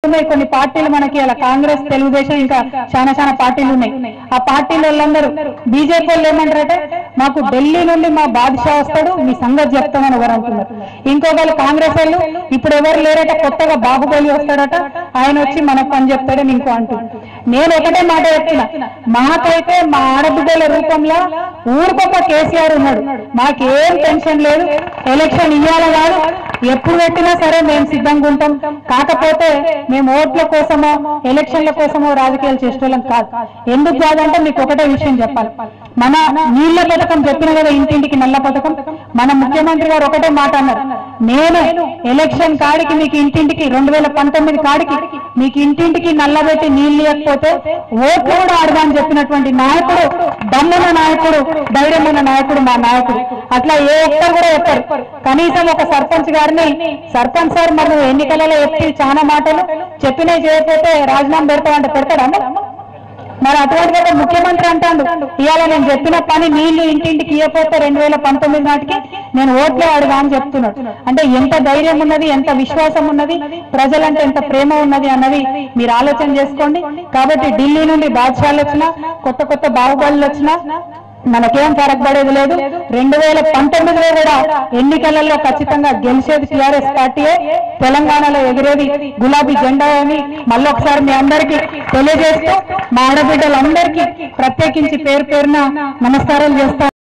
కొన్ని పార్టీలు మనకి అలా కాంగ్రెస్ తెలుగుదేశం ఇంకా చాలా పార్టీలు ఉన్నాయి. ఆ పార్టీల వాళ్ళందరూ బీజేపీ వాళ్ళు ఏమంటారంటే మాకు ఢిల్లీ నుండి మా బాద్షా వస్తాడు మీ సంగతి చెప్తామని ఎవరు అంటున్నారు. ఇంకొకరు కాంగ్రెస్ వాళ్ళు ఇప్పుడు ఎవరు లేరట కొత్తగా బాహుబలి వస్తాడట ఆయన వచ్చి మనకు పని చెప్తాడని ఇంకో అంటున్నారు. నేను ఒకటే మాట చెప్తున్నా, మాకైతే మా ఆడబిడ్డల రూపంలో ఊరికొక కేసీఆర్ ఉన్నాడు, మాకేం టెన్షన్ లేదు. ఎలక్షన్ ఇయ్యాల కాదు ఎప్పుడు పెట్టినా సరే మేము సిద్ధంగా ఉంటాం. కాకపోతే మేము ఓట్ల కోసమో ఎలక్షన్ల కోసమో రాజకీయాలు చేసేవాళ్ళం కాదు. ఎందుకు కాదంటే మీకు ఒకటే విషయం చెప్పాలి. మన నీళ్ల పథకం చెప్పిన కదా, ఇంటింటికి నల్ల పథకం, మన ముఖ్యమంత్రి గారు ఒకటే మాట అన్నారు, నేను ఎలక్షన్ కాడికి మీకు ఇంటింటికి 2019 కాడికి మీకు ఇంటింటికి నల్లబెట్టి నీళ్లు ఇవ్వకపోతే ఓట్లు కూడా ఆడదాని చెప్పినటువంటి నాయకుడు, దమ్మున నాయకుడు, ధైర్యమైన నాయకుడు మా నాయకుడు. అట్లా ఏ ఒక్కరు కూడా చెప్పారు. కనీసం ఒక సర్పంచ్ గారిని సర్పంచ్ సార్ మనం ఎన్నికలలో ఎత్తి చాలా మాటలు చెప్పినా చేయకపోతే రాజీనామా పెడతామంటే పెడతాడా? మరి అటువంటి ముఖ్యమంత్రి అంటాడు ఇవాళ నేను చెప్పిన పని నీళ్లు ఇంటింటికి ఇవ్వకపోతే 2019 నాటికి నేను ఓట్లే అడుగా అని చెప్తున్నాడు. అంటే ఎంత ధైర్యం ఉన్నది, ఎంత విశ్వాసం ఉన్నది, ప్రజలంటే ఎంత ప్రేమ ఉన్నది అన్నది మీరు ఆలోచన చేసుకోండి. కాబట్టి ఢిల్లీ నుండి బాద్షాలు వచ్చినా కొత్త బాహుబలులు వచ్చినా మనకేం ఫరక్ పడేది లేదు. 2019లో కూడా ఎన్నికలలో ఖచ్చితంగా గెలిచేది టీఆర్ఎస్ పార్టీయే, తెలంగాణలో ఎగిరేది గులాబీ జెండా అని మళ్ళొకసారి మీ అందరికీ తెలియజేస్తూ మా ఆడబిడ్డలందరికీ ప్రత్యేకించి పేరు పేరున నమస్కారాలు చేస్తాను.